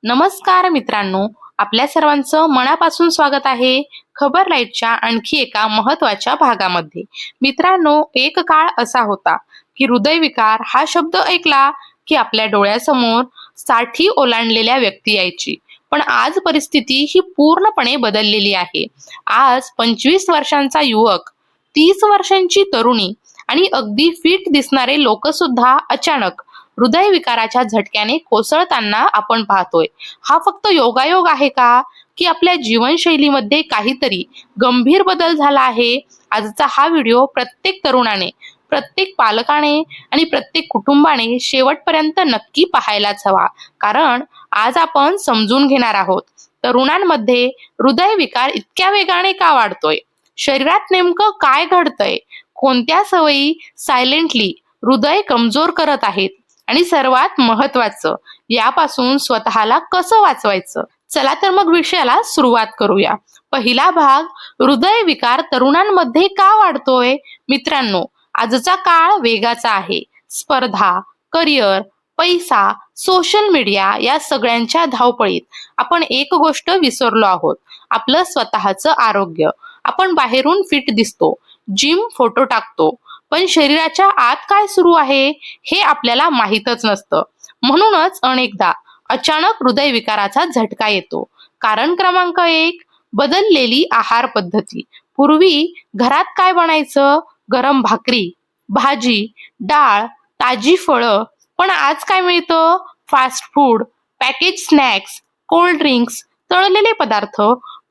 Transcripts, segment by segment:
नमस्कार मित्रांनो, आपल्या सर्वांचं मनापासून स्वागत आहे खबर लाईटच्या आणखी एका महत्त्वाच्या भागामध्ये. मित्रांनो, एक काळ असा होता की हृदयविकार हा शब्द ऐकला की आपल्या डोळ्यासमोर 60 ओलांडलेल्या व्यक्ती यायची. पण आज परिस्थिती ही पूर्णपणे बदललेली आहे. आज 25 वर्षांचा युवक, 30 वर्षांची तरुणी आणि अगदी फिट दिसणारे लोक सुद्धा अचानक हृदयविकाराच्या झटक्याने कोसळताना आपण पाहतोय. हा फक्त योगायोग आहे का, की आपल्या जीवनशैलीमध्ये काहीतरी गंभीर बदल झाला आहे? आजचा हा व्हिडिओ प्रत्येक तरुणाने, प्रत्येक पालकाने आणि प्रत्येक कुटुंबाने शेवटपर्यंत नक्की पाहायलाच हवा. कारण आज आपण समजून घेणार आहोत, तरुणांमध्ये हृदयविकार इतक्या वेगाने का वाढतोय, शरीरात नेमकं काय घडतंय, कोणत्या सवयी सायलेंटली हृदय कमजोर करत आहेत आणि सर्वात महत्वाचं, यापासून स्वतःला कसं वाचवायचं. चला तर मग विषयाला सुरुवात करूया. पहिला भाग, हृदयविकार तरुणांमध्ये का वाढतोय? मित्रांनो, आजचा काळ वेगाचा आहे. स्पर्धा, करिअर, पैसा, सोशल मीडिया या सगळ्यांच्या धावपळीत आपण एक गोष्ट विसरलो आहोत, आपलं स्वतःचं आरोग्य. आपण बाहेरून फिट दिसतो, जिम फोटो टाकतो, पण शरीराच्या आत काय सुरू आहे हे आपल्याला माहीतच नसतं. म्हणूनच अनेकदा अचानक हृदयविकाराचा झटका येतो. कारण क्रमांक 1, बदललेली आहार पद्धती. पूर्वी घरात काय बनायचं? गरम भाकरी, भाजी, डाळ, ताजी फळं. पण आज काय मिळतं? Fast food, package snacks, cold drinks, तळलेले पदार्थ,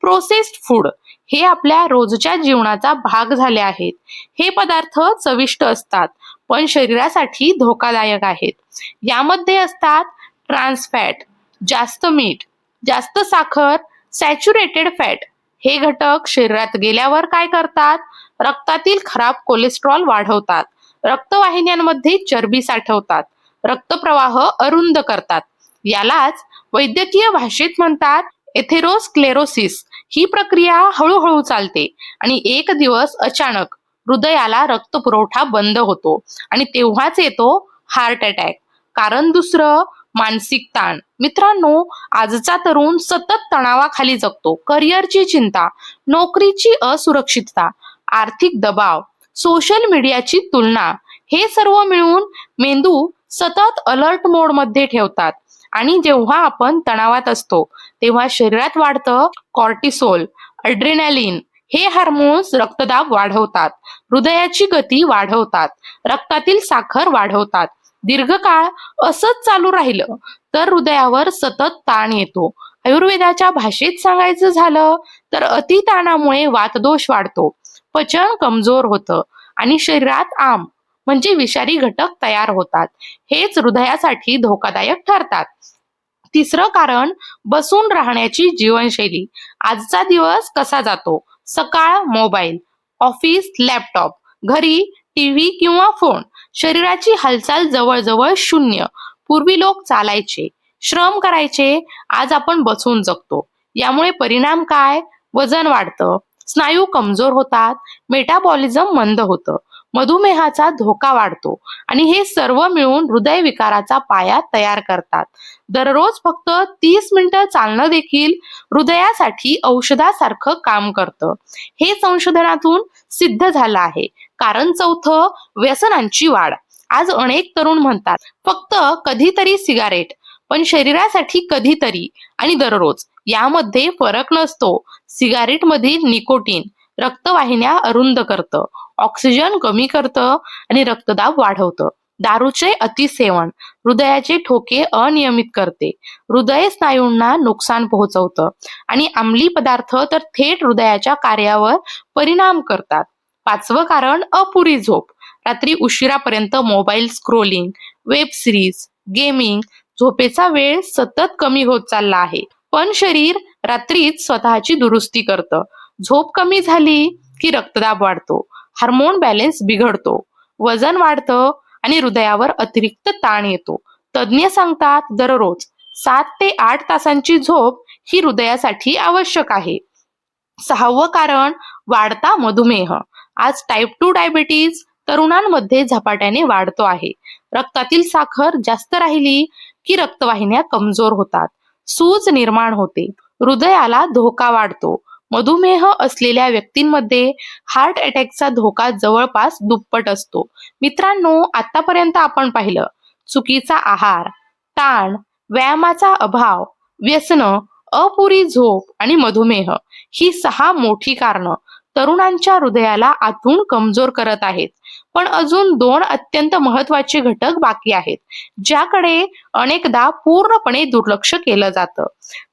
प्रोसेस्ड फूड हे आपल्या रोजच्या जीवनाचा भाग झाले आहेत. हे पदार्थ चविष्ट असतात, पण शरीरासाठी धोकादायक आहेत. यामध्ये असतात ट्रान्स फॅट, जास्त मीठ, जास्त साखर, सॅच्युरेटेड फॅट. हे घटक शरीरात गेल्यावर काय करतात? रक्तातील खराब कोलेस्ट्रॉल वाढवतात, रक्तवाहिन्यांमध्ये चरबी साठवतात, रक्तप्रवाह अरुंद करतात. यालाच वैद्यकीय भाषेत म्हणतात एथेरोस्क्लेरोसिस. ही प्रक्रिया हळूहळू चालते आणि एक दिवस अचानक हृदयाला रक्तपुरवठा बंद होतो आणि तेव्हाच येतो हार्ट अटॅक. कारण दुसरं, मानसिक ताण. मित्रांनो, आजचा तरुण सतत तणावाखाली जगतो. करिअरची चिंता, नोकरीची असुरक्षितता, आर्थिक दबाव, सोशल मीडियाची तुलना, हे सर्व मिळून मेंदू सतत अलर्ट मोड मध्ये ठेवतात. आणि जेव्हा आपण तणावात असतो तेव्हा शरीरात वाढतं कॉर्टिसोल, अड्रेनालिन. हे हार्मोन्स रक्तदाब वाढवतात, हृदयाची गती वाढवतात, रक्तातील साखर वाढवतात. दीर्घकाळ असंच चालू राहिलं तर हृदयावर सतत ताण येतो. आयुर्वेदाच्या भाषेत सांगायचं झालं तर अतिताणामुळे वातदोष वाढतो, पचन कमजोर होतं आणि शरीरात आम म्हणजे विषारी घटक तयार होतात. हेच हृदयासाठी धोकादायक ठरतात. तिसरं कारण, बसून राहण्याची जीवनशैली. आजचा दिवस कसा जातो? सकाळ मोबाईल, ऑफिस लॅपटॉप, घरी टीव्ही किंवा फोन. शरीराची हालचाल जवळजवळ शून्य. पूर्वी लोक चालायचे, श्रम करायचे, आज आपण बसून जगतो. यामुळे परिणाम काय? वजन वाढतं, स्नायू कमजोर होतात, मेटाबॉलिझम मंद होतं, मधुमेहाचा धोका वाढतो आणि हे सर्व मिळून हृदयविकाराचा पाया तयार करतात. दररोज फक्त 30 मिनिटं चालणं देखील हृदयासाठी औषधासारखं काम करतं. हे संशोधनातून सिद्ध झालं आहे. कारण चौथं, व्यसनांची वाढ. आज अनेक तरुण म्हणतात फक्त कधीतरी सिगारेट, पण शरीरासाठी कधीतरी आणि दररोज यामध्ये फरक नसतो. सिगारेट मधील निकोटीन रक्तवाहिन्या अरुंद करतं, ऑक्सिजन कमी करतं आणि रक्तदाब वाढवतं. दारूचे अतिसेवन हृदयाचे ठोके अनियमित करते, हृदय स्नायूंना नुकसान पोहोचवतं आणि अंमली पदार्थ तर थेट हृदयाच्या कार्यावर परिणाम करतात. पाचवं कारण, अपुरी झोप. रात्री उशिरापर्यंत mobile scrolling, web series, gaming. झोपेचा वेळ सतत कमी होत चालला आहे, पण शरीर रात्रीच स्वतःची दुरुस्ती करतं. झोप कमी झाली की रक्तदाब वाढतो, हार्मोन बॅलन्स बिघडतो, वजन वाढतं आणि हृदयावर अतिरिक्त ताण येतो. तज्ज्ञ सांगतात दररोज 7 ते 8 तासांची झोप ही हृदयासाठी आवश्यक आहे. सहावं कारण, वाढता मधुमेह. आज टाईप 2 डायबिटीज तरुणांमध्ये झपाट्याने वाढतो आहे. रक्तातील साखर जास्त राहिली की रक्तवाहिन्या कमजोर होतात, सूज निर्माण होते, हृदयाला धोका वाढतो. मधुमेह असलेल्या व्यक्तींमध्ये हार्ट अटॅकचा धोका जवळपास दुप्पट असतो. मित्रांनो, आतापर्यंत आपण पाहिलं चुकीचा आहार, ताण, व्यायामाचा अभाव, व्यसनं, अपुरी झोप आणि मधुमेह ही 6 मोठी कारणं तरुणांच्या हृदयाला आतून कमजोर करत आहेत. पण अजून 2 अत्यंत महत्त्वाचे घटक बाकी आहेत, ज्याकडे अनेकदा पूर्णपणे दुर्लक्ष केलं जातं.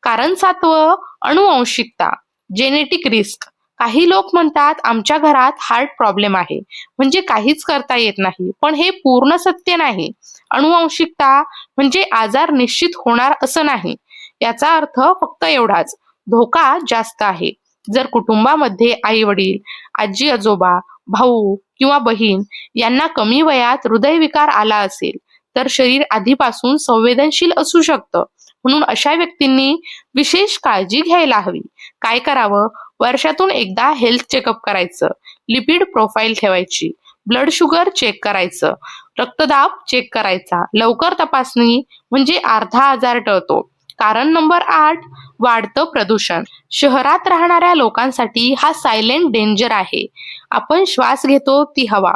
कारण 7वं, अनुवंशिकता, जेनेटिक रिस्क. काही लोक म्हणतात आमच्या घरात हार्ट प्रॉब्लेम आहे, म्हणजे काहीच करता येत नाही. पण हे पूर्ण सत्य नाही. अनुवंशिकता म्हणजे आजार निश्चित होणार असं नाही. याचा अर्थ फक्त एवढाच, धोका जास्त आहे. जर कुटुंबामध्ये आई वडील, आजी आजोबा, भाऊ किंवा बहीण यांना कमी वयात हृदयविकार आला असेल, तर शरीर आधीपासून संवेदनशील असू शकतं. म्हणून अशा व्यक्तींनी विशेष काळजी घ्यायला हवी. काय करावं? वर्षातून एकदा हेल्थ चेकअप करायचं, लिपिड प्रोफाईल ठेवायची, ब्लड शुगर चेक करायचं, रक्तदाब चेक करायचा. लवकर तपासणी म्हणजे अर्धा आजार टळतो. कारण नंबर 8, वाढतं प्रदूषण. शहरात राहणाऱ्या लोकांसाठी हा सायलेंट डेंजर आहे. आपण श्वास घेतो ती हवा,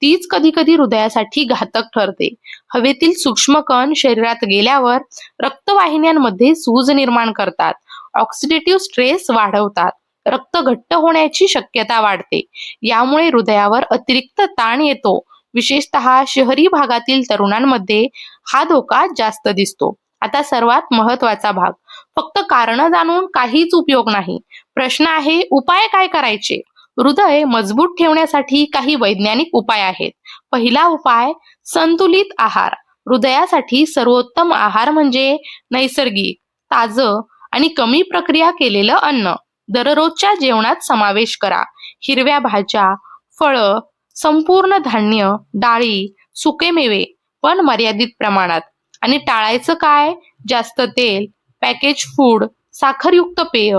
तीच कधी कधी हृदयासाठी घातक ठरते. हवेतील सूक्ष्म कण शरीरात गेल्यावर रक्तवाहिन्यांमध्ये सूज निर्माण करतात, ऑक्सिडेटिव्ह स्ट्रेस वाढवतात, रक्त घट्ट होण्याची शक्यता वाढते. यामुळे हृदयावर अतिरिक्त ताण येतो. विशेषतः शहरी भागातील तरुणांमध्ये हा धोका जास्त दिसतो. आता सर्वात महत्वाचा भाग, फक्त कारण जाणून काहीच उपयोग नाही. प्रश्न आहे, उपाय काय करायचे? हृदय मजबूत ठेवण्यासाठी काही वैज्ञानिक उपाय आहेत. पहिला उपाय, संतुलित आहार. हृदयासाठी सर्वोत्तम आहार म्हणजे नैसर्गिक, ताजं आणि कमी प्रक्रिया केलेलं अन्न. दररोजच्या जेवणात समावेश करा. हिरव्या भाज्या, फळं, संपूर्ण धान्य, डाळी, सुके मेवे, पण मर्यादित प्रमाणात. आणि टाळायचं काय? जास्त तेल, पॅकेज फूड, साखरयुक्त पेय,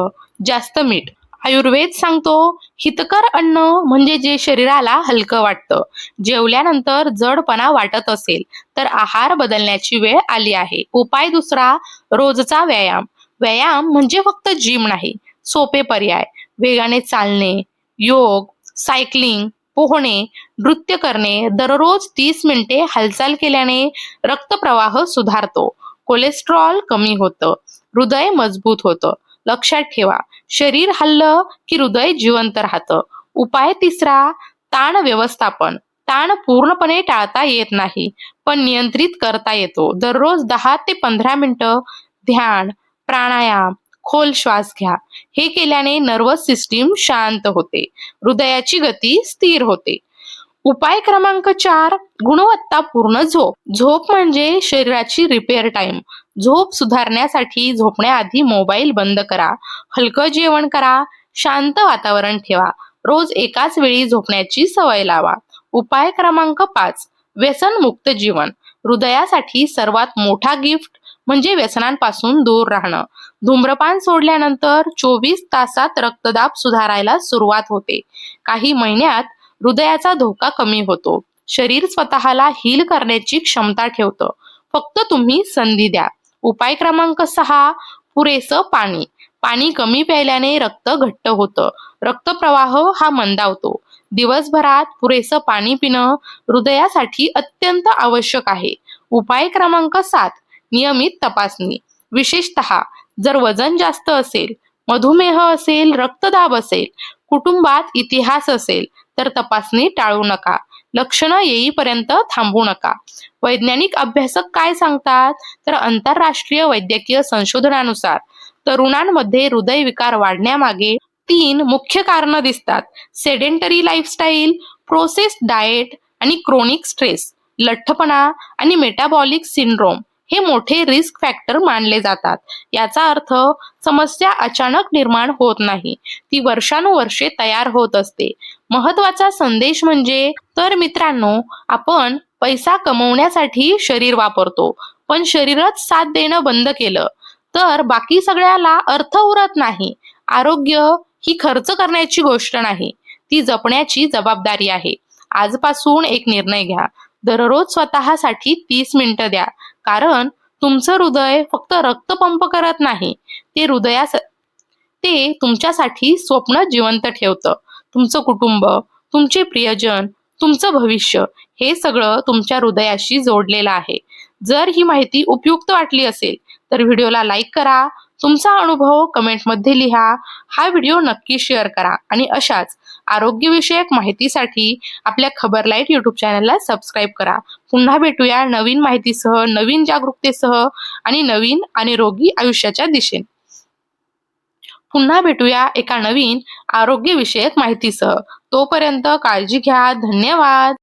जास्त मीठ. आयुर्वेद सांगतो, हितकर अन्न म्हणजे जे शरीराला हलकं वाटतं. जेवल्यानंतर जडपणा वाटत असेल तर आहार बदलण्याची वेळ आली आहे. उपाय दुसरा, रोजचा व्यायाम. व्यायाम म्हणजे फक्त जिम नाही, सोपे पर्याय. वेगाने चालणे, योग, सायकलिंग, पोहणे, नृत्य करणे. दररोज 30 मिनिटे हालचाल केल्याने रक्तप्रवाह सुधारतो, कोलेस्ट्रॉल कमी होतं, हृदय मजबूत होतं. लक्षात ठेवा, शरीर हललं की हृदय जिवंत राहतं. उपाय तिसरा, ताण व्यवस्थापन. ताण पूर्णपणे टाळता येत नाही, पण नियंत्रित करता येतो. दररोज 10 ते 15 मिनिटं ध्यान, प्राणायाम, खोल श्वास घ्या. हे केल्याने नर्वस सिस्टीम शांत होते, हृदयाची गती स्थिर होते. उपाय क्रमांक 4, गुणवत्तापूर्ण झोप. झोप म्हणजे शरीराची रिपेअर टाइम. झोप सुधारण्यासाठी झोपण्याआधी मोबाईल बंद करा, हलकं जेवण करा, शांत वातावरण ठेवा. रोज एकाच वेळी झोपण्याची सवय लावा. उपाय क्रमांक 5, व्यसनमुक्त जीवन. हृदयासाठी सर्वात मोठा गिफ्ट म्हणजे व्यसनांपासून दूर राहणं. धूम्रपान सोडल्यानंतर 24 तासात रक्तदाब सुधारायला सुरुवात होते. काही महिन्यात हृदयाचा धोका कमी होतो. शरीर स्वतःला हील करण्याची क्षमता ठेवतं. फक्त तुम्ही संधी द्या. उपाय क्रमांक 6, पुरेसं पाणी. पाणी कमी प्यायल्याने रक्त घट्ट होतं, रक्तप्रवाह हा मंदावतो. दिवसभरात पुरेसं पाणी पिणं हृदयासाठी अत्यंत आवश्यक आहे. उपाय क्रमांक 7, नियमित तपासणी. विशेषतः जर वजन जास्त असेल, मधुमेह असेल, रक्तदाब असेल, कुटुंबात इतिहास असेल तर तपासणी टाळू नका. लक्षणं येईपर्यंत थांबू नका. वैज्ञानिक अभ्यासक काय सांगतात? तर आंतरराष्ट्रीय वैद्यकीय संशोधनानुसार तरुणांमध्ये हृदयविकार वाढण्यामागे 3 मुख्य कारणं दिसतात. सेडेंटरी लाईफस्टाईल, प्रोसेस्ड डाएट आणि क्रोनिक स्ट्रेस. लठ्ठपणा आणि मेटाबॉलिक सिंड्रोम हे मोठे रिस्क फॅक्टर मानले जातात. याचा अर्थ समस्या अचानक निर्माण होत नाही, ती वर्षानुवर्षे तयार होत असते. महत्वाचा संदेश म्हणजे, तर मित्रांनो, आपण पैसा कमवण्यासाठी शरीर वापरतो, पण शरीरच साथ देणं बंद केलं तर बाकी सगळ्याला अर्थ उरत नाही. आरोग्य ही खर्च करण्याची गोष्ट नाही, ती जपण्याची जबाबदारी आहे. आजपासून एक निर्णय घ्या, दररोज स्वतःसाठी 30 मिनिटं द्या. कारण तुमचं हृदय फक्त रक्त पंप करत नाही, ते तुमच्यासाठी स्वप्न जिवंत ठेवतं. तुमचं कुटुंब, तुमचे प्रियजन, तुमचं भविष्य हे सगळं तुमच्या हृदयाशी जोडलेलं आहे. जर ही माहिती उपयुक्त वाटली असेल तर व्हिडिओला लाईक करा, तुमचा अनुभव कमेंटमध्ये लिहा, हा व्हिडिओ नक्की शेअर करा आणि अशाच आरोग्यविषयक माहितीसाठी आपल्या खबर लाईट यूट्यूब चॅनलला सबस्क्राईब करा. पुन्हा भेटूया नवीन माहितीसह, नवीन जागरूकतेसह आणि नवीन आणि निरोगी आयुष्याच्या दिशेने. पुन्हा भेटूया एका नवीन आरोग्यविषयक माहितीसह. तोपर्यंत काळजी घ्या. धन्यवाद.